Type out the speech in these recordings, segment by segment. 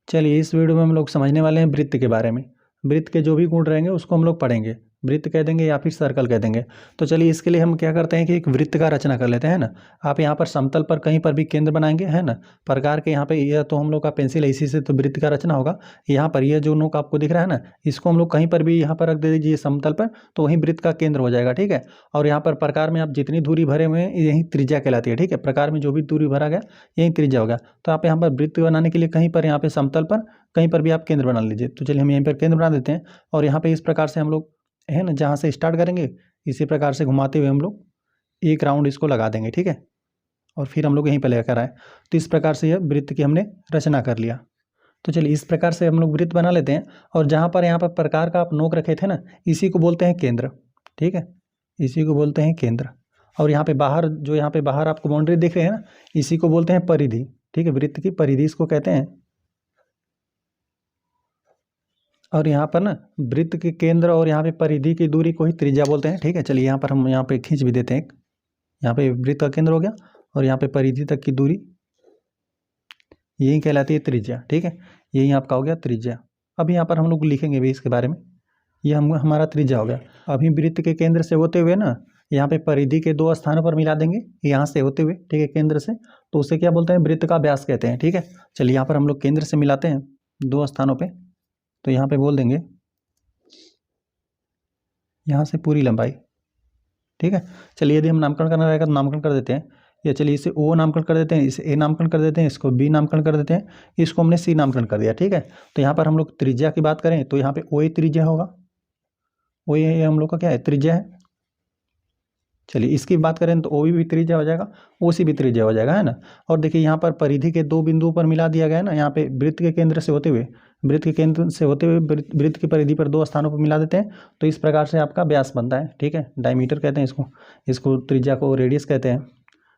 चलिए इस वीडियो में हम लोग समझने वाले हैं वृत्त के बारे में। वृत्त के जो भी गुण रहेंगे उसको हम लोग पढ़ेंगे, वृत्त कह देंगे या फिर सर्कल कह देंगे। तो चलिए इसके लिए हम क्या करते हैं कि एक वृत्त का रचना कर लेते हैं ना। आप यहाँ पर समतल पर कहीं पर भी केंद्र बनाएंगे, है ना। प्रकार के यहाँ पे यह तो हम लोग का पेंसिल है, इसी से तो वृत्त का रचना होगा। यहाँ पर यह जो नोक आपको दिख रहा है ना, इसको हम लोग कहीं पर भी यहाँ पर रख दे दीजिए समतल पर, तो वहीं वृत्त का केंद्र हो जाएगा। ठीक है। और यहाँ पर प्रकार में आप जितनी दूरी भरे हुए हैं यही त्रिज्या कहलाती है। ठीक है। प्रकार में जो भी दूरी भरा गया यही त्रिज्या होगा। तो आप यहाँ पर वृत्त बनाने के लिए कहीं पर यहाँ पे समतल पर कहीं पर भी आप केंद्र बना लीजिए। तो चलिए हम यहीं पर केंद्र बना देते हैं और यहाँ पे इस प्रकार से हम लोग, है ना, जहाँ से स्टार्ट करेंगे इसी प्रकार से घुमाते हुए हम लोग एक राउंड इसको लगा देंगे। ठीक है। और फिर हम लोग यहीं पर लेकर आए। तो इस प्रकार से यह वृत्त की हमने रचना कर लिया। तो चलिए इस प्रकार से हम लोग वृत्त बना लेते हैं। और जहाँ पर यहाँ पर प्रकार का आप नोक रखे थे ना, इसी को बोलते हैं केंद्र। ठीक है। इसी को बोलते हैं केंद्र। और यहाँ पे बाहर, जो यहाँ पे बाहर आपको बाउंड्री दिख रही है ना, इसी को बोलते हैं परिधि। ठीक है। वृत्त की परिधि इसको कहते हैं। और यहाँ पर ना वृत्त के केंद्र और यहाँ पे परिधि की दूरी को ही त्रिज्या बोलते हैं। ठीक है। चलिए यहाँ पर हम यहाँ पे खींच भी देते हैं। यहाँ पे वृत्त का केंद्र हो गया और यहाँ पे परिधि तक की दूरी यही कहलाती है त्रिज्या। ठीक है। यही आपका हो गया त्रिज्या। अब यहाँ पर हम लोग लिखेंगे भी इसके बारे में। ये हमारा त्रिज्या हो गया। अभी वृत्त के केंद्र से होते हुए ना यहाँ पे परिधि के दो स्थानों पर मिला देंगे, यहाँ से होते हुए। ठीक है। केंद्र से, तो उसे क्या बोलते हैं, वृत्त का व्यास कहते हैं। ठीक है। चलिए यहाँ पर हम लोग केंद्र से मिलाते हैं दो स्थानों पे, तो यहाँ पे बोल देंगे यहाँ से पूरी लंबाई। ठीक है। चलिए यदि हम नामकरण करना रहेगा तो नामकरण कर देते हैं। या चलिए इसे ओ नामकरण कर देते हैं, इसे ए नामकरण कर देते हैं, इसको बी नामकरण कर देते हैं, इसको हमने सी नामकरण कर दिया। ठीक है। तो यहाँ पर हम लोग त्रिज्या की बात करें तो यहाँ पे ओ ए त्रिज्या होगा। ओ ए हम लोग का क्या है, त्रिज्या है। चलिए इसकी बात करें तो ओ भी त्रिज्या हो जाएगा, ओ सी भी त्रिज्या हो जाएगा, है ना। और देखिए यहाँ पर परिधि के दो बिंदुओं पर मिला दिया गया है ना, यहाँ पे वृत्त के केंद्र से होते हुए, वृत्त के केंद्र से होते हुए वृत्त की परिधि पर दो स्थानों पर मिला देते हैं। तो इस प्रकार से आपका व्यास बनता है। ठीक है। डायमीटर कहते हैं इसको, इसको त्रिज्या को रेडियस कहते हैं।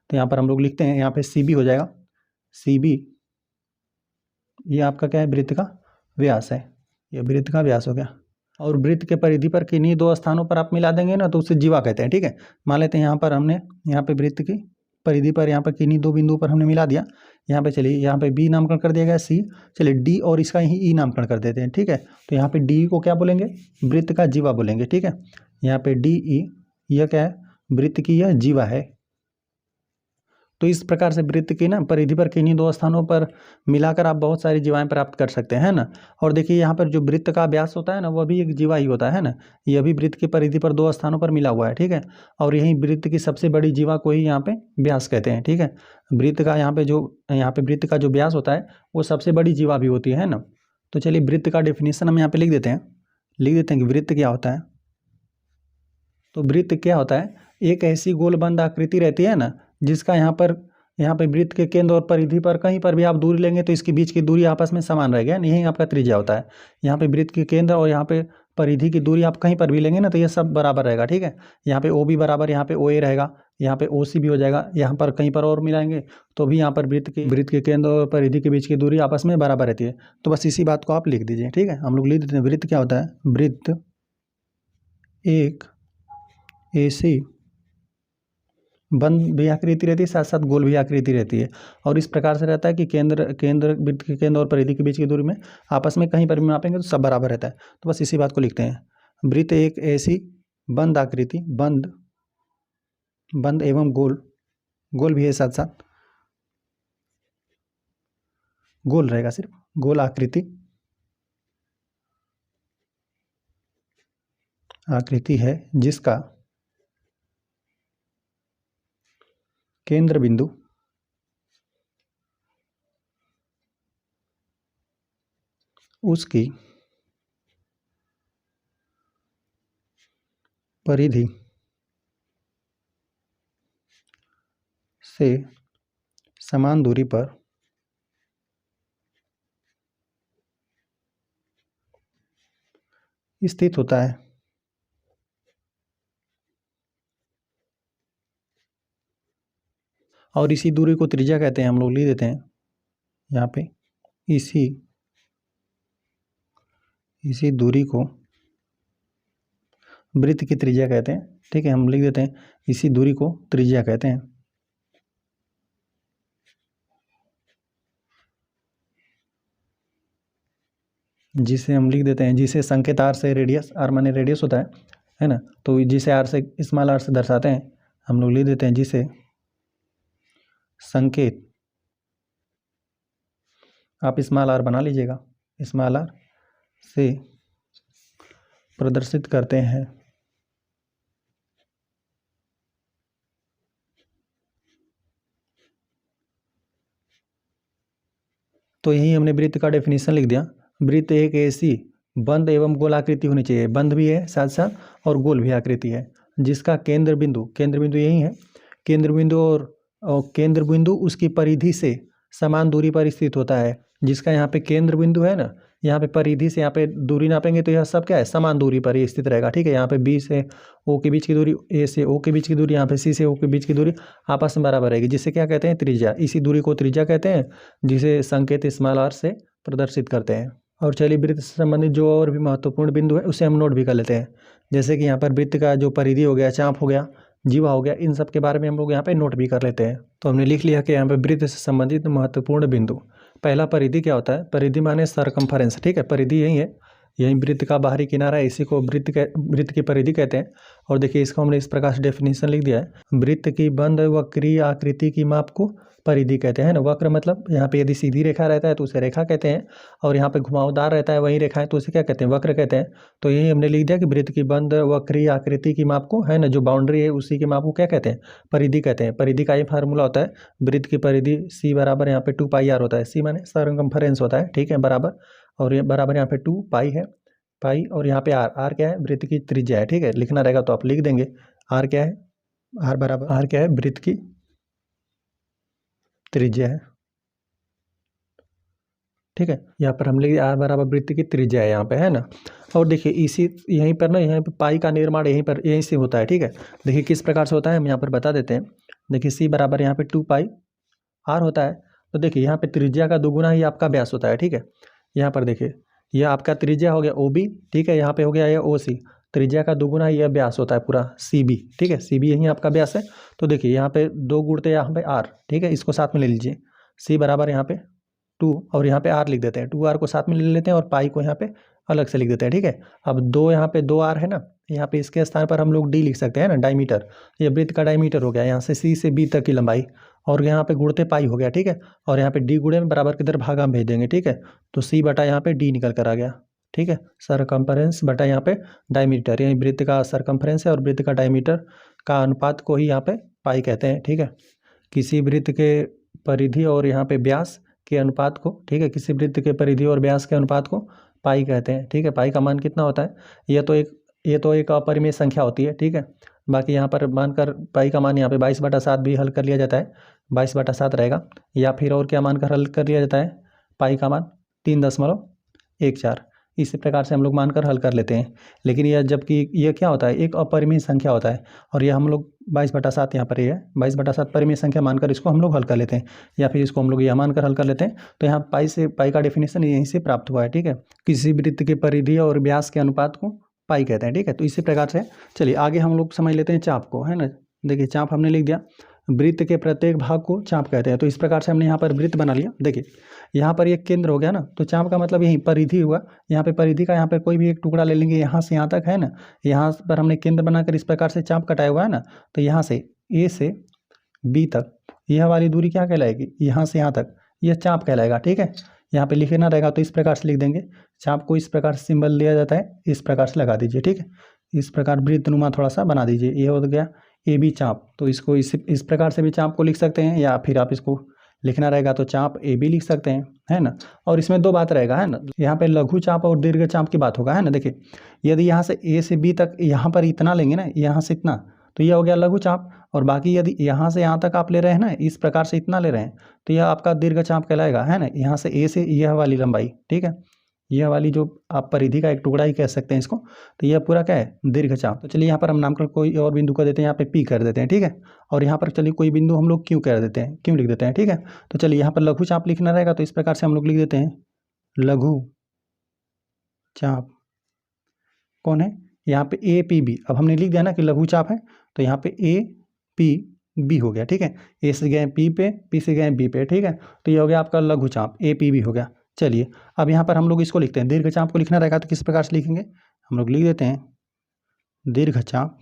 तो यहाँ पर हम लोग लिखते हैं, यहाँ पे सी बी हो जाएगा। सी बी ये आपका क्या है, वृत्त का व्यास है। ये वृत्त का व्यास हो गया। और वृत्त के परिधि पर किन्हीं दो स्थानों पर आप मिला देंगे ना, तो उसे जीवा कहते हैं। ठीक है। मान लेते हैं यहाँ पर हमने, यहाँ पे वृत्त की परिधि पर यहाँ पर किन्हीं दो बिंदुओं पर हमने मिला दिया। यहाँ पे चलिए यहाँ पे बी नामकरण कर दिया गया, सी। चलिए डी और इसका ही ई नामकरण कर देते हैं। ठीक है। तो यहाँ पे डी को क्या बोलेंगे, वृत्त का जीवा बोलेंगे। ठीक है। यहाँ पे डी ई यह क्या है, वृत्त की यह जीवा है। तो इस प्रकार से वृत्त की ना परिधि पर किन्हीं दो स्थानों पर मिलाकर आप बहुत सारी जीवाएं प्राप्त कर सकते हैं ना। और देखिए यहाँ पर जो वृत्त का व्यास होता है ना, वह भी एक जीवा ही होता है ना। यह भी वृत्त की परिधि पर दो स्थानों पर मिला हुआ है। ठीक है। और यही वृत्त की सबसे बड़ी जीवा को ही यहाँ पे व्यास कहते हैं। ठीक है। वृत्त का यहाँ पे वृत्त का जो व्यास होता है वो सबसे बड़ी जीवा भी होती है ना। तो चलिए वृत्त का डेफिनेशन हम यहाँ पे लिख देते हैं कि वृत्त क्या होता है। तो वृत्त क्या होता है, एक ऐसी गोलबंद आकृति रहती है ना, जिसका यहाँ पे वृत्त के केंद्र और परिधि पर कहीं पर भी आप दूरी लेंगे तो इसके बीच की दूरी आपस में समान रहेगी। यही आपका त्रिज्या होता है। यहाँ पे वृत्त के केंद्र और यहाँ पे परिधि की दूरी आप कहीं पर भी लेंगे ना, तो ये सब बराबर रहेगा। ठीक है। यहाँ पे ओ भी बराबर, यहाँ पे ओ ए रहेगा, यहाँ पे ओ सी भी हो जाएगा। यहाँ पर कहीं पर और मिलाएंगे तो भी यहाँ पर वृत्त के केंद्र और परिधि के बीच की दूरी आपस में बराबर रहती है। तो बस इसी बात को आप लिख दीजिए। ठीक है। हम लोग लिख देते हैं, वृत्त क्या होता है, वृत्त एक ऐसी बंद भी आकृति रहती है, साथ साथ गोल भी आकृति रहती है। और इस प्रकार से रहता है कि वृत्त के केंद्र और परिधि के बीच की दूरी में आपस में कहीं पर भी मापेंगे तो सब बराबर रहता है। तो बस इसी बात को लिखते हैं। वृत्त एक ऐसी बंद आकृति, बंद एवं गोल भी है, साथ साथ गोल रहेगा, सिर्फ गोल आकृति है, जिसका केंद्र बिंदु उसकी परिधि से समान दूरी पर स्थित होता है। और इसी दूरी को त्रिज्या कहते हैं। हम लोग लिख देते हैं यहाँ पे, इसी दूरी को वृत्त की त्रिज्या कहते हैं। ठीक है। हम लिख देते हैं, इसी दूरी को त्रिज्या कहते हैं। जिसे हम लिख देते हैं, जिसे संकेत आर से रेडियस, आर माने रेडियस होता है ना, तो जिसे आर से स्मॉल आर से दर्शाते हैं हम लोग लिख देते हैं जिसे संकेत, आप स्मॉल आर बना लीजिएगा, स्मॉल आर से प्रदर्शित करते हैं। तो यही हमने वृत्त का डेफिनेशन लिख दिया। वृत्त एक ऐसी बंद एवं गोलाकृति होनी चाहिए, बंद भी है साथ साथ और गोल भी आकृति है, जिसका केंद्र बिंदु यही है, केंद्र बिंदु और केंद्र बिंदु उसकी परिधि से समान दूरी पर स्थित होता है। जिसका यहाँ पे केंद्र बिंदु है ना, यहाँ पे परिधि से यहाँ पे दूरी नापेंगे तो यह सब क्या है, समान दूरी पर ही स्थित रहेगा। ठीक है, यहाँ पे बी से ओ के बीच की दूरी, ए से ओ के बीच की दूरी, यहाँ पे सी से ओ के बीच की दूरी आपस में बराबर रहेगी, जिसे क्या कहते हैं, त्रिज्या। इसी दूरी को त्रिज्या कहते हैं, जिसे संकेत स्मॉल आर से प्रदर्शित करते हैं। और चलिए वृत्त से संबंधित जो और भी महत्वपूर्ण बिंदु है उसे हम नोट भी कर लेते हैं। जैसे कि यहाँ पर वृत्त का जो परिधि हो गया, चाप हो गया, जीवा हो गया, इन सब के बारे में हम लोग यहाँ पे नोट भी कर लेते हैं। तो हमने लिख लिया कि यहाँ पे वृत्त से संबंधित महत्वपूर्ण बिंदु। पहला परिधि क्या होता है, परिधि माने सरकमफरेंस। ठीक है, परिधि यही है, यही वृत्त का बाहरी किनारा है, इसी को वृत्त की परिधि कहते हैं। और देखिए इसको हमने इस प्रकार से डेफिनेशन लिख दिया है, वृत्त की बंद वक्रीय आकृति की माप को परिधि कहते हैं ना। वक्र मतलब यहाँ पे यदि सीधी रेखा रहता है तो उसे रेखा कहते हैं, और यहाँ पे घुमावदार रहता है वही रेखा है तो उसे क्या कहते हैं, वक्र कहते हैं। तो यही हमने लिख दिया कि वृत्त की बंद वक्रीय आकृति की माप को, है ना, जो बाउंड्री है उसी की माप को क्या कहते हैं, परिधि कहते हैं। परिधि का ये फार्मूला होता है, वृत्त की परिधि सी बराबर यहाँ पे 2 पाई आर होता है, सी माने सरकमफरेंस होता है। ठीक है, बराबर, और ये बराबर यहाँ पे 2 पाई है, पाई, और यहाँ पे आर, आर क्या है, वृत्त की त्रिज्या है। ठीक है, लिखना रहेगा तो आप लिख देंगे, आर क्या है, आर बराबर, आर क्या है, वृत्त की त्रिज्या है। ठीक है, यहाँ पर हम लिख आर बराबर वृत्त की त्रिज्या है यहाँ पे, है ना। और देखिए इसी यहीं पर ना, यहाँ पे पाई का निर्माण यहीं से होता है। ठीक है, देखिए किस प्रकार से होता है हम यहाँ पर बता देते हैं। देखिए सी बराबर यहाँ पे 2 पाई आर होता है। तो देखिए यहाँ पे त्रिज्या का दोगुना ही आपका व्यास होता है। ठीक है, यहाँ पर देखिए यह आपका त्रिज्या हो गया ओ बी, ठीक है, यहाँ पे हो गया यह ओ सी, त्रिज्या का दोगुना यह व्यास होता है पूरा सी बी। ठीक है, सी बी यही आपका व्यास है। तो देखिए यहाँ पे 2 गुणते यहाँ पे आर, ठीक है, इसको साथ में ले लीजिए, सी बराबर यहाँ पे 2 और यहाँ पे आर लिख देते हैं, 2 आर को साथ में ले लेते हैं और पाई को यहाँ पे अलग से लिख देते हैं। ठीक है, अब 2 यहाँ पे 2 आर है ना, यहाँ पे इसके स्थान पर हम लोग डी लिख सकते हैं ना, डायमीटर, ये वृत्त का डायमीटर हो गया, यहाँ से सी से बी तक की लंबाई, और यहाँ पे गुणते पाई हो गया। ठीक है, और यहाँ पे डी गुणे में बराबर किधर भागा हम भेज देंगे। ठीक है, तो सी बटा यहाँ पे डी निकल कर आ गया। ठीक है, सरकमफरेंस बटा यहाँ पे डायमीटर, यही वृत्त का सरकमफरेंस है और वृत्त का डायमीटर का अनुपात को ही यहाँ पे पाई कहते हैं। ठीक है, किसी वृत्त के परिधि और यहाँ पे व्यास के अनुपात को, ठीक है, किसी वृत्त के परिधि और व्यास के अनुपात को पाई कहते हैं। ठीक है, पाई का मान कितना होता है, ये तो एक अपरिमेय संख्या होती है। ठीक है, बाकी यहाँ पर मानकर पाई का मान यहाँ पे 22/7 भी हल कर लिया जाता है, 22/7 रहेगा, या फिर और क्या मानकर हल कर लिया जाता है, पाई का मान 3.14, इसी प्रकार से हम लोग मानकर हल कर लेते हैं। लेकिन यह जबकि यह क्या होता है, एक अपरिमेय संख्या होता है, और यह हम लोग 22/7 यहाँ पर ये है, 22/7 परिमेय संख्या मानकर इसको हम लोग हल कर लेते हैं, या फिर इसको हम लोग यह मानकर हल कर लेते हैं। तो यहाँ पाई का डेफिनेशन यहीं से प्राप्त हुआ है। ठीक है, किसी वृत्त के परिधि और व्यास के अनुपात को पाई कहते हैं। ठीक है, तो इसी प्रकार से चलिए आगे हम लोग समझ लेते हैं चाप को, है ना। देखिए चाप हमने लिख दिया, वृत्त के प्रत्येक भाग को चाप कहते हैं। तो इस प्रकार से हमने यहाँ पर वृत्त बना लिया। देखिए यहाँ पर एक केंद्र हो गया ना, तो चाप का मतलब यही परिधि हुआ, यहाँ पे परिधि का यहाँ पे कोई भी एक टुकड़ा ले लेंगे, यहाँ से यहाँ तक, है ना, यहाँ पर हमने केंद्र बनाकर इस प्रकार से चाप कटाया हुआ है ना। तो यहाँ से ए से बी तक यह वाली दूरी क्या कहलाएगी, यहाँ से यहाँ तक यह चाप कहलाएगा। ठीक है, यहाँ पे लिखना रहेगा तो इस प्रकार से लिख देंगे, चाप को इस प्रकार से सिंबल लिया जाता है, इस प्रकार से लगा दीजिए। ठीक है, इस प्रकार वृत्तनुमा थोड़ा सा बना दीजिए, ये हो गया ए बी चाप। तो इसको इस प्रकार से भी चाप को लिख सकते हैं, या फिर आप इसको लिखना रहेगा तो चाप ए बी लिख सकते हैं, है ना। और इसमें 2 बात रहेगा, है ना, यहाँ पे लघु चाप और दीर्घ चाप की बात होगा, है ना। देखिए यदि यहाँ से ए से बी तक यहाँ पर इतना लेंगे ना, यहाँ से इतना, तो यह हो गया लघु चाप, और बाकी यदि यहाँ से यहाँ तक आप ले रहे हैं ना, इस प्रकार से इतना ले रहे हैं, तो यह आपका दीर्घ चाप कहलाएगा, है ना। यहाँ से ए से यह वाली लंबाई, ठीक है, यह वाली जो आप परिधि का एक टुकड़ा ही कह सकते हैं इसको, तो यह पूरा क्या है, दीर्घ चाप। तो चलिए यहाँ पर हम नामकरण कोई और बिंदु कर देते हैं, यहाँ पे पी कर देते हैं। ठीक है, और यहाँ पर चलिए कोई बिंदु हम लोग क्यों कर देते हैं, क्यों लिख देते हैं। ठीक है, तो चलिए यहाँ पर लघु चाप लिखना रहेगा, तो इस प्रकार से हम लोग लिख देते हैं, लघु चाप कौन है, यहाँ पे ए पी बी। अब हमने लिख दिया ना कि लघु चाप है, तो यहाँ पे ए पी बी हो गया। ठीक है, ए से गए पी पे, पी से गए बी पे। ठीक है, तो ये हो गया आपका लघु चाप, ए पी बी हो गया। चलिए अब यहाँ पर हम लोग इसको लिखते हैं, दीर्घचाप को लिखना रहेगा तो किस प्रकार से लिखेंगे, हम लोग लिख देते हैं दीर्घचाप।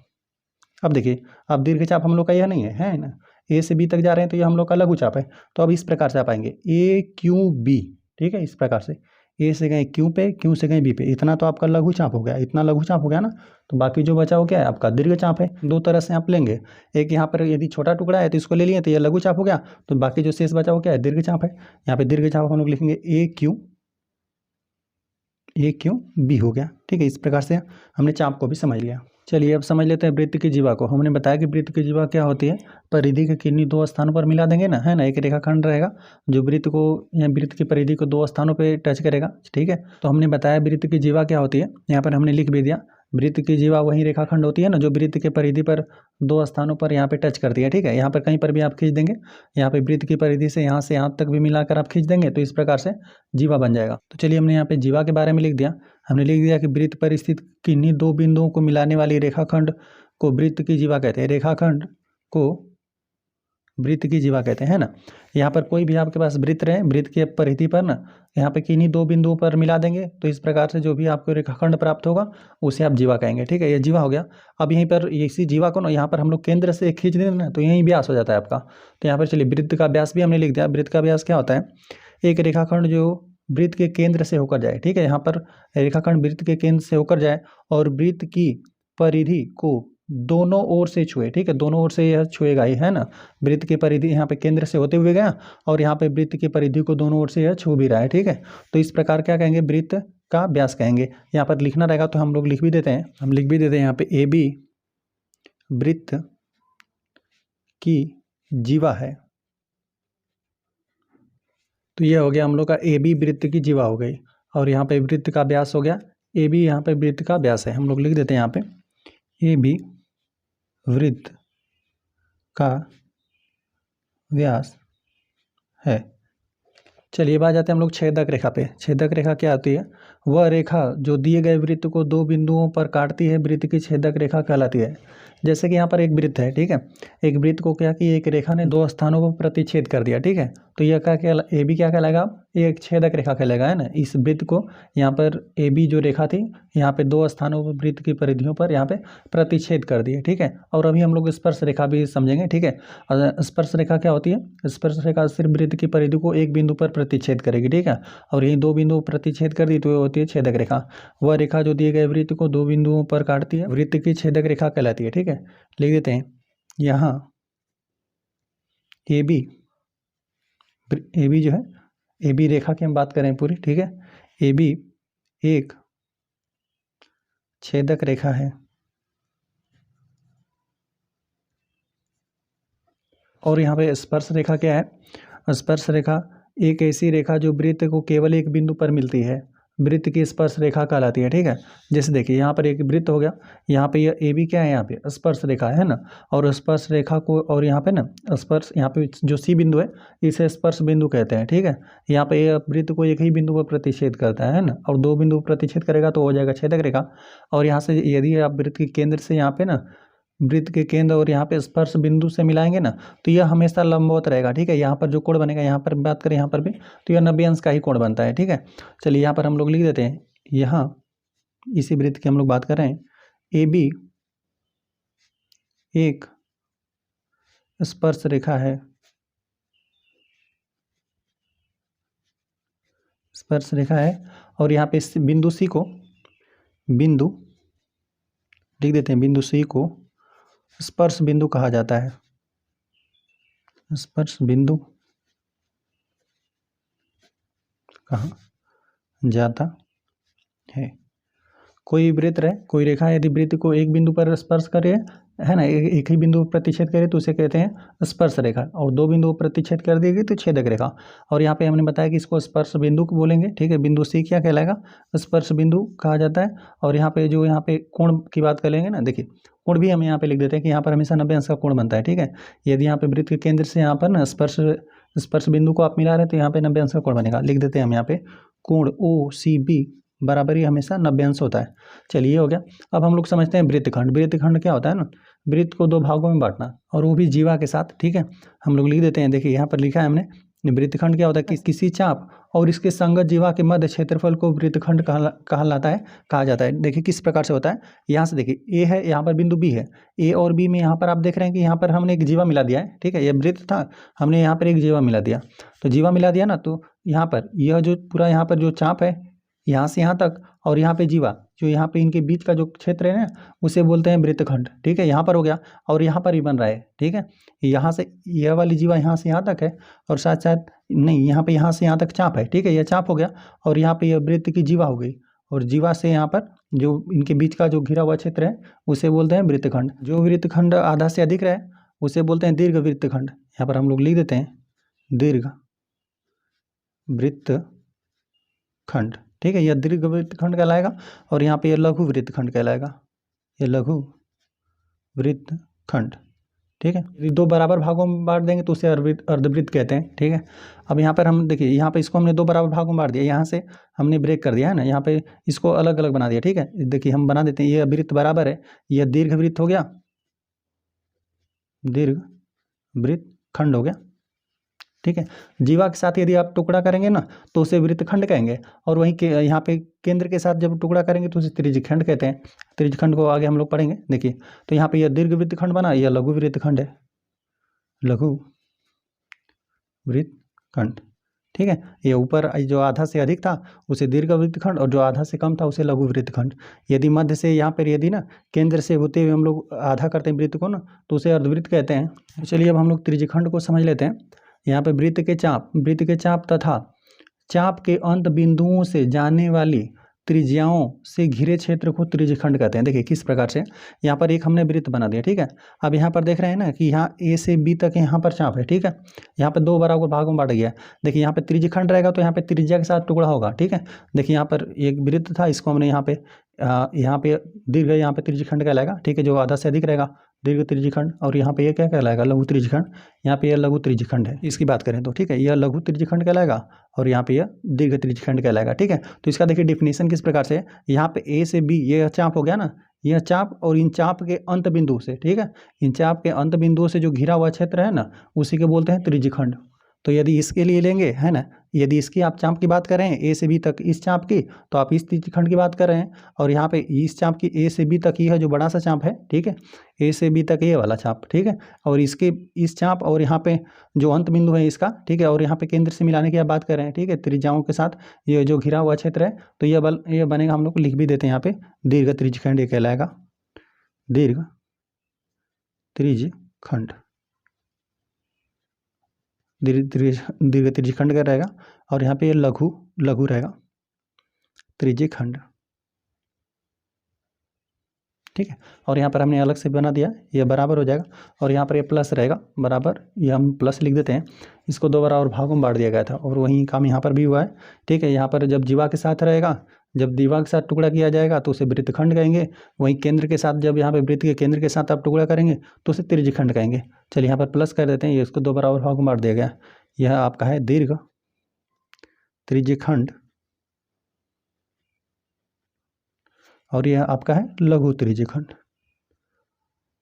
अब देखिए, अब दीर्घचाप हम लोग का यह नहीं है ना, ए से बी तक जा रहे हैं तो ये हम लोग का लघु चाप है। तो अब इस प्रकार से आप आएंगे ए क्यू बी, ठीक है, इस प्रकार से ए से गए क्यू पे, क्यू से गए बी पे, इतना तो आपका लघु चाप हो गया, इतना लघु चाप हो गया ना। तो बाकी जो बचा वो क्या है, आपका दीर्घ चाप है। दो तरह से आप लेंगे, एक यहाँ पर यदि छोटा टुकड़ा है तो इसको ले लिए तो ये लघु चाप हो गया, तो बाकी जो शेष बचा वो क्या है, दीर्घ चाप है। यहाँ पे दीर्घ चाप हम लोग लिखेंगे ए क्यू बी हो गया, ठीक है। इस प्रकार से हमने चाप को भी समझ लिया। चलिए अब समझ लेते हैं वृत्त की जीवा को। हमने बताया कि वृत्त की जीवा क्या होती है, परिधि की किन्हीं दो स्थानों पर मिला देंगे ना, है ना, एक रेखाखंड रहेगा जो वृत्त को या वृत्त की परिधि को दो स्थानों पे टच करेगा, ठीक है। तो हमने बताया वृत्त की जीवा क्या होती है, यहाँ पर हमने लिख भी दिया, वृत्त की जीवा वही रेखाखंड होती है ना जो वृत्त के परिधि पर दो स्थानों पर यहाँ पे टच करती है, ठीक है। यहाँ पर कहीं पर भी आप खींच देंगे, यहाँ पे वृत्त की परिधि से यहाँ तक भी मिलाकर आप खींच देंगे तो इस प्रकार से जीवा बन जाएगा। तो चलिए हमने यहाँ पे जीवा के बारे में लिख दिया। हमने लिख दिया कि वृत्त पर स्थित किन्हीं दो बिंदुओं को मिलाने वाली रेखाखंड को वृत्त की जीवा कहते हैं, रेखाखंड को वृत्त की जीवा कहते हैं ना। यहाँ पर कोई भी आपके पास वृत्त रहे, वृत्त के परिधि पर ना यहाँ पे किन्हीं दो बिंदुओं पर मिला देंगे तो इस प्रकार से जो भी आपको रेखाखंड प्राप्त होगा उसे आप जीवा कहेंगे, ठीक है। ये जीवा हो गया। अब यहीं पर इसी जीवा को ना यहाँ पर हम लोग केंद्र से खींच दें ना तो यहीं व्यास हो जाता है आपका। तो यहाँ पर चलिए वृत्त का व्यास भी हमने लिख दिया। वृत्त का व्यास क्या होता है, एक रेखाखंड जो वृत्त के केंद्र से होकर जाए, ठीक है। यहाँ पर रेखाखंड वृत्त के केंद्र से होकर जाए और वृत्त की परिधि को दोनों ओर से छुए, ठीक है, दोनों ओर से यह छुएगा ही, है ना। वृत्त की परिधि यहाँ पे केंद्र से होते हुए गया और यहाँ पे वृत्त की परिधि को दोनों ओर से यह छू भी रहा है, ठीक है। तो इस प्रकार क्या कहेंगे, वृत्त का व्यास कहेंगे। यहाँ पर लिखना रहेगा तो हम लोग लिख भी देते हैं, हम लिख भी देते हैं यहाँ पे ए बी वृत्त की जीवा है। तो यह हो गया हम लोग का ए बी वृत्त की जीवा हो गई और यहाँ पे वृत्त का व्यास हो गया ए बी, यहाँ पे वृत्त का व्यास है, हम लोग लिख देते हैं यहाँ पे ए बी वृत्त का व्यास है। चलिए अब आ जाते हैं हम लोग छेदक रेखा पे। छेदक रेखा क्या होती है, वह रेखा जो दिए गए वृत्त को दो बिंदुओं पर काटती है वृत्त की छेदक रेखा कहलाती है। जैसे कि यहाँ पर एक वृत्त है, ठीक है, एक वृत्त को क्या कि एक रेखा ने दो स्थानों को प्रतिच्छेद कर दिया, ठीक है। तो यह क्या ए बी क्या कहलाएगा, एक छेदक रेखा कहलाएगा, है ना। इस वृत्त को यहाँ पर ए बी जो रेखा थी यहाँ पे दो स्थानों पर वृत्त की परिधियों पर यहाँ पे प्रतिच्छेद कर दिए, ठीक है। और अभी हम लोग स्पर्श रेखा भी समझेंगे, ठीक है। स्पर्श रेखा क्या होती है, स्पर्श रेखा सिर्फ वृत्त की परिधि को एक बिंदु पर प्रतिच्छेद करेगी, ठीक है। और यही दो बिंदु प्रतिच्छेद कर दी तो ये होती है छेदक रेखा। वह रेखा जो दिए गए वृत्त को दो बिंदुओं पर काटती है वृत्त की छेदक रेखा कहलाती है, ठीक है। लिख देते हैं यहाँ ए बी जो है, ए बी रेखा की हम बात करें पूरी, ठीक है। ए बी एक छेदक रेखा है और यहाँ पे स्पर्श रेखा क्या है, स्पर्श रेखा एक ऐसी रेखा जो वृत्त को केवल एक बिंदु पर मिलती है वृत्त की स्पर्श रेखा कहलाती है, ठीक है। जैसे देखिए यहाँ पर एक वृत्त हो गया, यहाँ पे यह ए बी क्या है, यहाँ पे स्पर्श रेखा है ना। और स्पर्श रेखा को और यहाँ पे ना स्पर्श, यहाँ पे जो सी बिंदु है इसे स्पर्श बिंदु कहते हैं, ठीक है। यहाँ पे यह वृत्त को एक ही बिंदु पर प्रतिच्छेद करता है ना, और दो बिंदु प्रतिच्छेद करेगा तो हो जाएगा छेदक रेखा। और यहाँ से यदि आप वृत्त के केंद्र से यहाँ पे ना वृत्त के केंद्र और यहाँ पे स्पर्श बिंदु से मिलाएंगे ना तो यह हमेशा लंबवत रहेगा, ठीक है। यहाँ पर जो कोण बनेगा, यहाँ पर बात करें यहाँ पर भी तो यह 90 अंश का ही कोण बनता है, ठीक है। चलिए यहाँ पर हम लोग लिख देते हैं, यहाँ इसी वृत्त की हम लोग बात कर रहे हैं, ए बी एक स्पर्श रेखा है, स्पर्श रेखा है। और यहाँ पे बिंदु सी को, बिंदु लिख देते हैं, बिंदु सी को स्पर्श बिंदु कहा जाता है, स्पर्श बिंदु कहा जाता है। कोई वृत्त रहे, कोई रेखा यदि वृत्त को एक बिंदु पर स्पर्श करे, है ना, एक ही बिंदु प्रतिच्छेद करे तो उसे कहते हैं स्पर्श रेखा, और दो बिंदु प्रतिच्छेद कर दी गई तो छेदक रेखा। और यहाँ पे हमने बताया कि इसको स्पर्श बिंदु को बोलेंगे, ठीक है। बिंदु सी क्या कहलाएगा, स्पर्श बिंदु कहा जाता है। और यहाँ पे जो यहाँ पे कोण की बात करेंगे ना, देखिए कोण भी हम यहाँ पे लिख देते हैं कि यहाँ पर हमेशा 90 अंश का कोण बनता है, ठीक है। यदि यहाँ पे वृत्त के केंद्र से यहाँ पर ना स्पर्श बिंदु को आप मिला रहे हैं तो यहाँ पे 90 अंश का कोण बनेगा। लिख देते हैं हम यहाँ पे कोण ओ सी बी बराबर ही हमेशा 90 अंश होता है। चलिए हो गया। अब हम लोग समझते हैं वृत्तखंड। वृत्तखंड क्या होता है ना, वृत्त को दो भागों में बांटना और वो भी जीवा के साथ, ठीक है। हम लोग लिख देते हैं, देखिए यहाँ पर लिखा है हमने वृत्तखंड क्या होता है कि किसी चाप और इसके संगत जीवा के मध्य क्षेत्रफल को वृत्तखंड कहा जाता है। देखिए किस प्रकार से होता है। यहाँ से देखिए ए है, यहाँ पर बिंदु बी है, ए और बी में यहाँ पर आप देख रहे हैं कि यहाँ पर हमने एक जीवा मिला दिया है, ठीक है। ये वृत्त था, हमने यहाँ पर एक जीवा मिला दिया, तो जीवा मिला दिया ना, तो यहाँ पर यह जो पूरा यहाँ पर जो चाप है यहाँ से यहाँ तक, और यहाँ पे जीवा जो यहाँ पे इनके बीच का जो क्षेत्र है ना उसे बोलते हैं वृत्तखंड, ठीक है। यहाँ पर हो गया और यहाँ पर भी बन रहा है, ठीक है। यहाँ से यह वाली जीवा यहाँ से यहाँ तक है, और साथ साथ नहीं यहाँ पे यहाँ से यहाँ तक चाप है, ठीक है। यह चाप हो गया, और यहाँ पे यह वृत्त की जीवा हो गई, और जीवा से यहाँ पर जो इनके बीच का जो घिरा हुआ क्षेत्र है उसे बोलते हैं वृत्तखंड। जो वृत्तखंड आधा से अधिक रहे उसे बोलते हैं दीर्घ वृत्तखंड। यहाँ पर हम लोग लिख देते हैं दीर्घ वृत्तखंड, ठीक है। यह दीर्घ वृत्तखंड कहलाएगा, और यहाँ पे यह लघु वृत्तखंड कहलाएगा, यह लघु वृत्तखंड, ठीक है। यदि दो बराबर भागों में बांट देंगे तो उसे अर्धवृत्त कहते हैं, ठीक है। अब यहाँ पर हम देखिए, यहाँ पे इसको हमने दो बराबर भागों में बांट दिया, यहाँ से हमने ब्रेक कर दिया है ना, यहाँ पे इसको अलग अलग बना दिया, ठीक है। देखिए हम बना देते हैं, यह वृत्त बराबर है, यह दीर्घ वृत्त हो गया, दीर्घ वृत्तखंड हो गया, ठीक है। जीवा के साथ यदि आप टुकड़ा करेंगे ना तो उसे वृत्तखंड कहेंगे, और वहीं के यहाँ पे केंद्र के साथ जब टुकड़ा करेंगे तो उसे त्रिज्यखंड कहते हैं। त्रिज्यखंड को आगे हम लोग पढ़ेंगे। देखिए तो यहाँ पे यह दीर्घ वृत्तखंड बना, यह लघु वृत्तखंड है, लघु वृत्तखंड, ठीक है। ये ऊपर जो आधा से अधिक था उसे दीर्घ वृत्तखंड, और जो आधा से कम था उसे लघु वृत्तखंड। यदि मध्य से यहाँ पर यदि ना केंद्र से होते हुए हम लोग आधा करते हैं वृत्त को ना तो उसे अर्धवृत्त कहते हैं। चलिए अब हम लोग त्रिज्यखंड को समझ लेते हैं। यहाँ पे वृत्त के चाप तथा चाप के अंत बिंदुओं से जाने वाली त्रिज्याओं से घिरे क्षेत्र को त्रिज्यखंड कहते हैं। देखिए किस प्रकार से, यहाँ पर एक हमने वृत्त बना दिया, ठीक है। अब यहाँ पर देख रहे हैं ना कि यहाँ ए से बी तक यहाँ पर चाप है, ठीक है। यहाँ पर दो बराबर भागों में बांट गया है। देखिए यहाँ पे त्रिज्यखंड रहेगा तो यहाँ पे त्रिज्या के साथ टुकड़ा होगा, ठीक है। देखिए यहाँ पर एक वृत्त था, इसको हमने यहाँ पे दीर्घ, यहाँ पे त्रिज्यखंड कहलाएगा, ठीक है। जो आधा से अधिक रहेगा दीर्घ त्रिज्यखंड, और यहाँ पे ये क्या कहलाएगा, लघु त्रिज्यखंड। यहाँ पे यह लघु त्रिज्यखंड है, इसकी बात करें तो, ठीक है। यह लघु त्रिज्यखंड कहलाएगा, और यहाँ पे यह दीर्घ त्रिज्यखंड कहलाएगा, ठीक है। तो इसका देखिए डिफिनीशन किस प्रकार से है। यहाँ पे ए से बी यह चाप हो गया ना, यह चाप, और इन चाप के अंत बिंदु से, ठीक है, इन चाप के अंत बिंदुओं से जो घिरा हुआ क्षेत्र है ना उसी के बोलते हैं त्रिज्यखंड। तो यदि इसके लिए लेंगे है ना, यदि इसकी आप चाप की बात कर रहे हैं ए से बी तक इस चाप की, तो आप इस त्रिज्यखंड की बात कर रहे हैं। और यहाँ पे इस चाप की ए से बी तक ये है जो बड़ा सा चाप है, ठीक है, ए से बी तक ये वाला चाप, ठीक है। और इसके इस चाप और यहाँ पे जो अंत बिंदु है इसका, ठीक है, और यहाँ पे केंद्र से मिलाने की आप बात कर रहे हैं, ठीक है, त्रिज्याओं के साथ ये जो घिरा हुआ क्षेत्र है, तो ये बनेगा, हम लोग लिख भी देते हैं यहाँ पे दीर्घ त्रिज्यखंड, ये कहलाएगा दीर्घ त्रिज्यखंड, दीर्घ त्रिज्यखंड का रहेगा। और यहाँ पे ये लघु रहेगा त्रिज्यखंड, ठीक है। और यहाँ पर हमने अलग से बना दिया, ये बराबर हो जाएगा, और यहाँ पर ये प्लस रहेगा बराबर, ये हम प्लस लिख देते हैं। इसको दो बराबर भागों में बांट दिया गया था, और वही काम यहाँ पर भी हुआ है, ठीक है। यहाँ पर जब जीवा के साथ रहेगा, जब दीवा के साथ टुकड़ा किया जाएगा तो उसे वृत्तखंड कहेंगे। वहीं केंद्र के साथ, जब यहाँ पे वृत्त के केंद्र के साथ आप टुकड़ा करेंगे तो उसे त्रिज्यखंड कहेंगे। चलिए यहाँ पर प्लस कर देते हैं, ये इसको दो बराबर भागों में बांट दिया गया। यह आपका है दीर्घ त्रिज्यखंड, और यह आपका है लघु त्रिज्यखंड,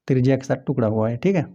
त्रिज्या के साथ टुकड़ा हुआ है, ठीक है।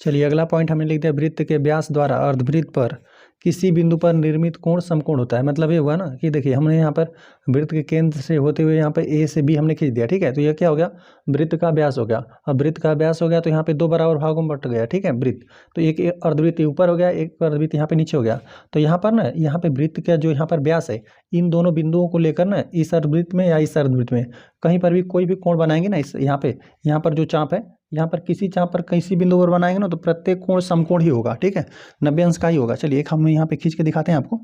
चलिए अगला पॉइंट हमने लिख दिया, वृत्त के व्यास द्वारा अर्धवृत्त पर किसी बिंदु पर निर्मित कोण समकोण होता है। मतलब ये हुआ ना कि देखिए हमने यहाँ पर वृत्त के केंद्र से होते हुए यहाँ पे ए से बी हमने खींच दिया, ठीक है। तो यह क्या हो गया, वृत्त का व्यास हो गया। अब वृत्त का व्यास हो गया तो यहाँ पे दो बराबर भागों में बट गया, ठीक है, वृत्त। तो एक अर्धवृत्त ऊपर हो गया, एक अर्धवृत्त यहाँ पे नीचे हो गया। तो यहाँ पर ना, यहाँ पे वृत्त का जो यहाँ पर व्यास है, इन दोनों बिंदुओं को लेकर ना इस अर्धवृत्त में या इस अर्धवृत्त में कहीं पर भी कोई भी कोण बनाएंगे ना, इस यहाँ पर जो चाप है, यहाँ पर किसी चाप पर किसी बिंदु पर बनाएंगे ना तो प्रत्येक कोण समकोण ही होगा, ठीक है, 90 अंश का ही होगा। चलिए एक हम यहाँ पे खींच के दिखाते हैं आपको।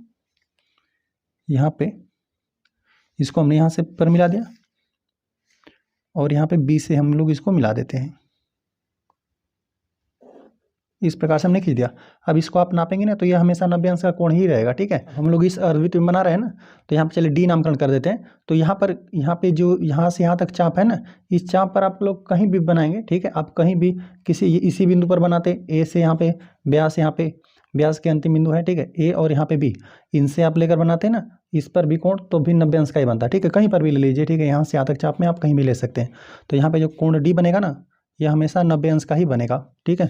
यहाँ पे इसको हमने यहाँ से पर मिला दिया, और यहाँ पे बी से हम लोग इसको मिला देते हैं, इस प्रकार से हमने खींच दिया। अब इसको आप नापेंगे ना तो ये हमेशा 90 अंश का कोण ही रहेगा, ठीक है। हम लोग इस अर्धवृत्त में बना रहे हैं ना, तो यहाँ पे चलिए डी नामकरण कर देते हैं। तो यहाँ पे जो यहाँ से यहाँ तक चाप है ना, इस चाप पर आप लोग कहीं भी बनाएंगे, ठीक है, आप कहीं भी किसी इसी बिंदु पर बनाते, ए से यहाँ पे व्यास के अंतिम बिंदु है, ठीक है, ए और यहाँ पे बी, इनसे आप लेकर बनाते हैं ना, इस पर भी कोण तो भी 90 अंश का ही बनता है, ठीक है। कहीं पर भी ले लीजिए, ठीक है, यहाँ से यहाँ तक चाप में आप कहीं भी ले सकते हैं। तो यहाँ पे जो कोण डी बनेगा ना, यह हमेशा 90 अंश का ही बनेगा, ठीक है।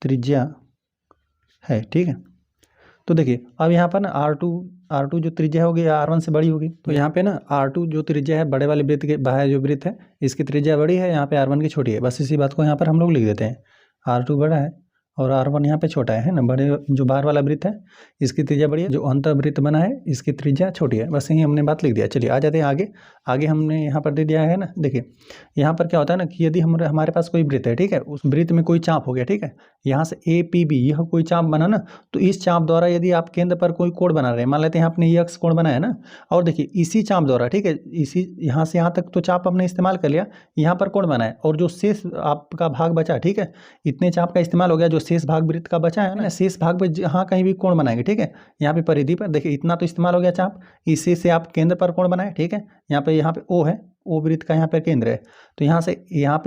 त्रिज्या है, ठीक है। तो देखिए अब यहाँ पर ना R2 जो त्रिज्या होगी R1 से बड़ी होगी, तो यहाँ पे ना R2 जो त्रिज्या है बड़े वाले वृत्त के बाहर जो वृत्त है इसकी त्रिज्या बड़ी है, यहाँ पे R1 की छोटी है। बस इसी बात को यहाँ पर हम लोग लिख देते हैं, R2 बड़ा है और R1 यहाँ पे छोटा है ना। बड़े जो बाहर वाला वृत्त है इसकी त्रिज्या बड़ी है, जो अंतर वृत्त बना है इसकी त्रिज्या छोटी है। बस यही हमने बात लिख दिया। चलिए आ जाते हैं आगे। आगे हमने यहाँ पर दे दिया है ना, देखिए यहाँ पर क्या होता है ना कि यदि हमारे पास कोई वृत्त है, ठीक है, उस वृत्त में कोई चाप हो गया, ठीक है, यहाँ से APB यह कोई चाप बना ना, तो इस चाप द्वारा यदि आप केंद्र पर कोई कोण बना रहे हैं, मान लेते हैं आपने ये अक्ष कोण बनाया ना, और देखिए इसी चाप द्वारा, ठीक है, इसी यहाँ से यहाँ तक तो चाप आपने इस्तेमाल कर लिया, यहाँ पर कोण बनाया और जो शेष आपका भाग बचा, ठीक है, इतने चाप का इस्तेमाल हो गया, जो शेष भाग वृत्त का बचा है ना, शेष भाग में जहाँ कहीं भी कोण बनाएंगे, ठीक है, यहाँ पे परिधि पर देखिए इतना तो इस्तेमाल हो गया चाप, इसी से आप केंद्र पर कोण बनाए, ठीक है, यहाँ पे O है, O वृत्त का यहाँ पर केंद्र है, तो यहाँ से यहाँ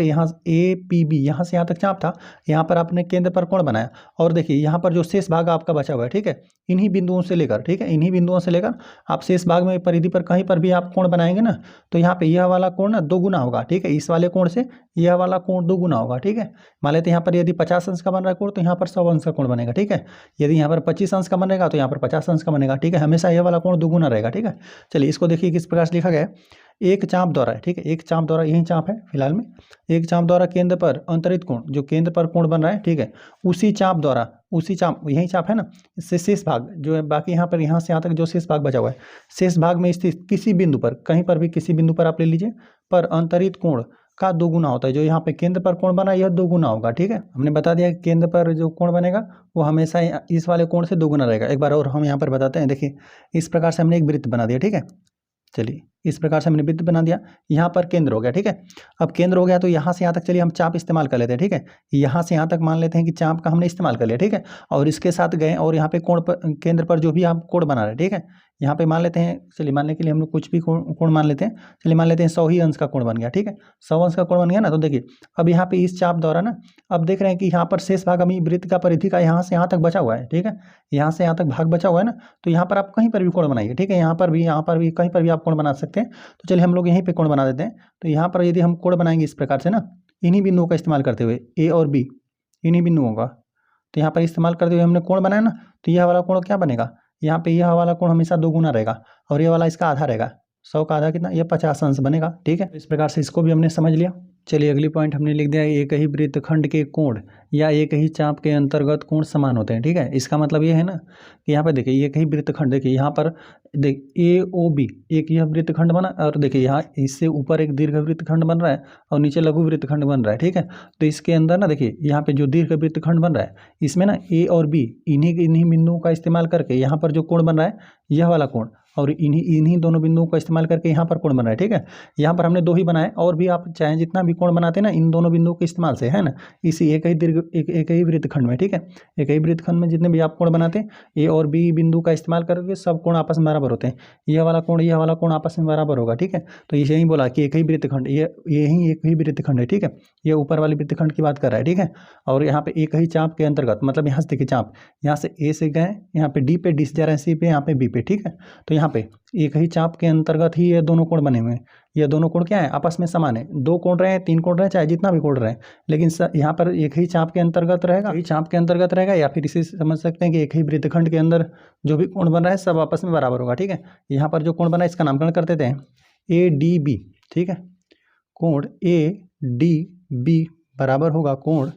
APB यहाँ से यहाँ तक चाप था, यहाँ पर आपने केंद्र पर कोण बनाया और देखिए यहाँ पर जो शेष भाग आपका बचा हुआ है, ठीक है, इन्हीं बिंदुओं से लेकर, ठीक है, इन्हीं बिंदुओं से लेकर आप शेष भाग में परिधि पर कहीं पर भी आप कोण बनाएंगे ना, तो यहाँ पे यह वाला कोण ना 2 गुना होगा, ठीक है, इस वाले कोण से यह वाला कोण 2 गुना होगा, ठीक है। मान लेते हैं यहाँ पर यदि 50 अंश का बन रहा है कोण, तो यहाँ पर 100 अंश का कोण बनेगा, ठीक है। यदि यहाँ पर 25 अंश का बनेगा तो यहाँ पर 50 अंश का बनेगा, ठीक है, हमेशा यह वाला कोण 2 गुना रहेगा, ठीक है। चलिए इसको देखिए किस प्रकार से लिखा गया है, एक चाप द्वारा, ठीक है, एक चाप द्वारा, यही चाप है फिलहाल में, एक चाप द्वारा केंद्र पर अंतरित कोण, जो केंद्र पर कोण बन रहा है, ठीक है, उसी चाप द्वारा, उसी चाप, यही चाप है ना, इससे शेष भाग जो है बाकी यहाँ पर यहाँ से यहाँ तक जो शेष भाग बचा हुआ है, शेष भाग में स्थित किसी बिंदु पर, कहीं पर भी किसी बिंदु पर आप ले लीजिए, पर अंतरित कोण का 2 गुना होता है। जो यहाँ पे केंद्र पर कोण बना यह 2 गुना होगा, ठीक है, हमने बता दिया कि केंद्र पर जो कोण बनेगा वो हमेशा इस वाले कोण से 2 गुना रहेगा। एक बार और हम यहाँ पर बताते हैं, देखिए इस प्रकार से हमने एक वृत्त बना दिया, ठीक है, चलिए इस प्रकार से हमने वृत्त बना दिया, यहाँ पर केंद्र हो गया, ठीक है। अब केंद्र हो गया तो यहाँ से यहाँ तक चलिए हम चाप इस्तेमाल कर लेते हैं, ठीक है, यहाँ से यहाँ तक मान लेते हैं कि चाप का हमने इस्तेमाल कर लिया, ठीक है, और इसके साथ गए और यहाँ पे कोण पर, केंद्र पर जो भी आप कोण बना रहे हैं, ठीक है, यहाँ पे मान लेते हैं, चलिए मानने के लिए हम लोग कुछ भी कोण मान लेते हैं, चलिए मान लेते हैं 100 ही अंश का कोण बन गया, ठीक है, 100 अंश का कोण बन गया ना। तो देखिए अब यहाँ पे इस चाप द्वारा ना, अब देख रहे हैं कि यहाँ पर शेष भाग अभी वृत्त का परिधि का यहाँ से यहाँ तक बचा हुआ है, ठीक है, यहाँ से यहाँ तक भाग बचा हुआ है ना, तो यहाँ पर आप कहीं पर भी कोण बनाइए, ठीक है, यहाँ पर भी कहीं पर भी आप कोण बना सकते हैं। तो चलिए हम लोग यहीं पे कोण बना देते हैं। तो यहाँ पर यदि हम कोण बनाएंगे इस प्रकार से ना, इन्हीं बिंदुओं का इस्तेमाल करते हुए, A और B इन्हीं बिंदुओं का, तो यहाँ पर इस्तेमाल करते हुए हमने कोण बनाया ना, तो यह वाला कोण क्या बनेगा, यहाँ पे यह वाला कोण हमेशा 2 गुना रहेगा और यह वाला इसका आधा रहेगा, 100 का आधा कितना, यह 50 अंश बनेगा, ठीक है। इस प्रकार से इसको भी हमने समझ लिया। चलिए अगली पॉइंट हमने लिख दिया, एक ही वृत्तखंड के कोण या एक ही चाप के अंतर्गत कोण समान होते हैं, ठीक है। इसका मतलब ये है ना कि यहाँ पर देखिए एक ही वृत्तखंड, देखिए यहाँ पर देख AOB एक यह वृत्तखंड बना और देखिए यहाँ इससे ऊपर एक दीर्घ वृत्तखंड बन रहा है और नीचे लघु वृत्तखंड बन रहा है, ठीक है। तो इसके अंदर ना देखिए यहाँ पे जो दीर्घ वृत्तखंड बन रहा है इसमें ना A और B इन्हीं बिंदुओं का इस्तेमाल करके यहाँ पर जो कोण बन रहा है यह वाला कोण, और इन्हीं दोनों बिंदुओं का इस्तेमाल करके यहाँ पर कोण बना है, ठीक है। यहाँ पर हमने 2 ही बनाए, और भी आप चाहे जितना भी कोण बनाते हैं ना इन दोनों बिंदुओं के इस्तेमाल से, है ना, इसी एक ही वृत्तखंड में, ठीक है, एक ही वृत्तखंड में जितने भी आप कोण बनाते हैं A और B बिंदु का इस्तेमाल करके सब कोण आपस में बराबर होते हैं। यह वाला कोण आपस में बराबर होगा, ठीक है। तो यही बोला कि एक ही वृत्तखंड, यही एक ही वृत्तखंड है, ठीक है, ये ऊपर वाले वृत्तखंड की बात कर रहा है, ठीक है। और यहाँ पे एक ही चाप के अंतर्गत, मतलब यहाँ से देखिए चाप यहाँ से A से गए, यहाँ पे D से जा रहे हैं C पे, यहाँ पे B पे, ठीक है। तो यहाँ पे एक ही चाप के अंतर्गत ही ये दोनों कोण बने हुए हैं। ये दोनों कोण क्या है, आपस में समान है, 2 कोण रहे, 3 कोण रहे, चाहे जितना भी कोण रहे, लेकिन यहाँ पर एक ही चाप के अंतर्गत रहेगा, एक ही चाप के अंतर्गत रहेगा, या फिर इसे समझ सकते हैं कि एक ही वृत्तखंड के अंदर जो भी कोण बन रहा है सब आपस में बराबर होगा, ठीक है। यहाँ पर जो कोण बना है इसका नामकरण कर देते हैं ADB, ठीक है, कोण ADB बराबर होगा कोण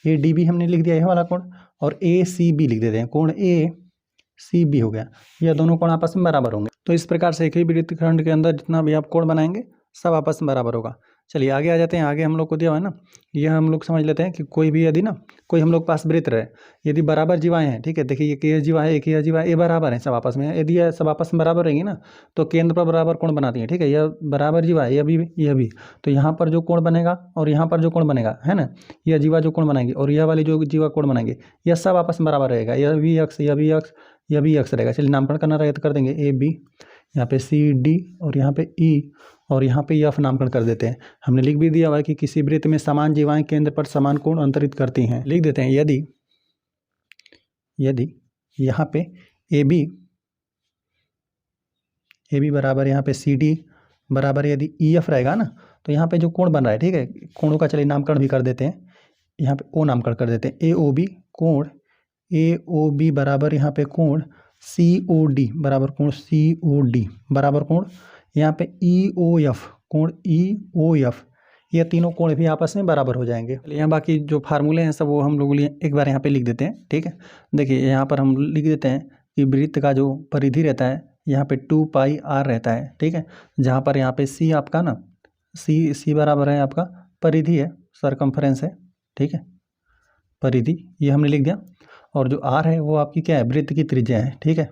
ADB, हमने लिख दिया यह वाला कोण, और ACB लिख देते हैं, कोण ACB हो गया, यह दोनों कोण आपस में बराबर होंगे। तो इस प्रकार से एक ही वृत्तखंड के अंदर जितना भी आप कोण बनाएंगे सब आपस में बराबर होगा। चलिए आगे आ जाते हैं। आगे हम लोग को दिया हुआ है ना, यह हम लोग समझ लेते हैं कि कोई भी यदि ना कोई हम लोग पास वृत्त रहे, यदि बराबर जीवाएँ हैं, ठीक है, देखिए एक ये जीवा है, एक ये जीवा है, ये बराबर है सब आपस में, यदि यह सब आपस में बराबर रहेंगी ना तो केंद्र पर बराबर कोण बनाती है, ठीक है। यह बराबर जीवा है, यह भी, तो यहाँ पर जो कोण बनेगा और यहाँ पर जो कोण बनेगा, है ना, यह जीवा जो कोण बनाएंगे और यह वाली जो जीवा कोण बनाएंगे यह सब आपस में बराबर रहेगा, यह भी अक्ष, यह भी अक्ष, यह भी अक्ष रहेगा। चलिए नामकरण करना रहेगा तो कर देंगे AB, यहाँ पे CD और यहाँ पे E और यहाँ पे F नामकरण कर देते हैं। हमने लिख भी दिया हुआ है कि किसी वृत्त में समान जीवाएं केंद्र पर समान कोण अंतरित करती हैं। लिख देते हैं यदि यहाँ पे AB बराबर यहाँ पे CD बराबर यदि EF रहेगा ना, तो यहाँ पे जो कोण बन रहा है, ठीक है, कोणों का चलिए नामकरण भी कर देते हैं यहाँ पे ओ नामकरण कर देते हैं। ए ओ बी कोण, ए ओ बी बराबर यहाँ पे कोण सी ओ डी बराबर कोण सी ओ डी बराबर कोण यहाँ पे ई ओ एफ कोण ई ओ एफ, ये तीनों कोण भी आपस में बराबर हो जाएंगे। यहाँ बाकी जो फार्मूले हैं सब वो हम लोग एक बार यहाँ पे लिख देते हैं। ठीक है, देखिए यहाँ पर हम लिख देते हैं कि वृत्त का जो परिधि रहता है यहाँ पे 2 पाई आर रहता है। ठीक है, जहाँ पर यहाँ पे सी आपका ना सी बराबर है आपका परिधि है, सरकमफ्रेंस है। ठीक है, परिधि ये हमने लिख दिया, और जो आर है वो आपकी क्या है, वृत्त की त्रिज्या है। ठीक है,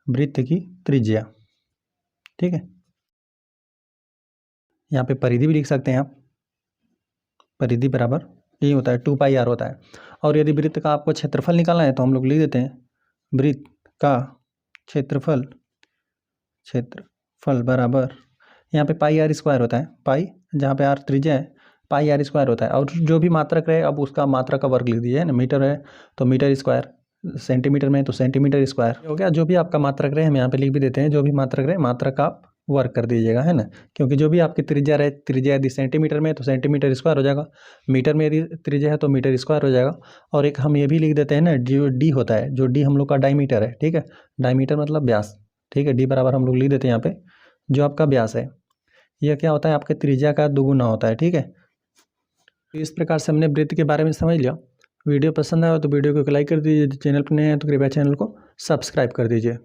वृत्त की त्रिज्या। ठीक है, यहाँ पे परिधि भी लिख सकते हैं आप, परिधि बराबर यही होता है 2 पाई आर होता है। और यदि वृत्त का आपको क्षेत्रफल निकालना है तो हम लोग लिख देते हैं वृत्त का क्षेत्रफल बराबर यहाँ पे पाई आर स्क्वायर होता है, पाई जहाँ पे आर त्रिज्या है पाई आर स्क्वायर होता है। और जो भी मात्रक रहे अब उसका मात्रा का वर्ग लिख दीजिए ना, मीटर है तो मीटर स्क्वायर, सेंटीमीटर में तो सेंटीमीटर स्क्वायर हो गया। जो भी आपका मात्रक रहे हम यहाँ पे लिख भी देते हैं, जो भी मात्रक रहे मात्रक का आप वर्ग कर दीजिएगा, है ना, क्योंकि जो भी आपकी त्रिज्या रहे, त्रिज्या यदि सेंटीमीटर में तो सेंटीमीटर स्क्वायर हो जाएगा, मीटर में यदि त्रिज्या है तो मीटर स्क्वायर हो जाएगा। और एक हम ये भी लिख देते हैं ना, जो डी होता है, जो डी हम लोग का डायमीटर है। ठीक है, डायमीटर मतलब व्यास। ठीक है, डी बराबर हम लोग लिख देते हैं यहाँ पे जो आपका व्यास है, यह क्या होता है आपके त्रिज्या का दुगुना होता है। ठीक है, तो इस प्रकार से हमने वृत्त के बारे में समझ लिया। वीडियो पसंद आया तो वीडियो को लाइक कर दीजिए, चैनल पर नए हैं तो कृपया चैनल को सब्सक्राइब कर दीजिए।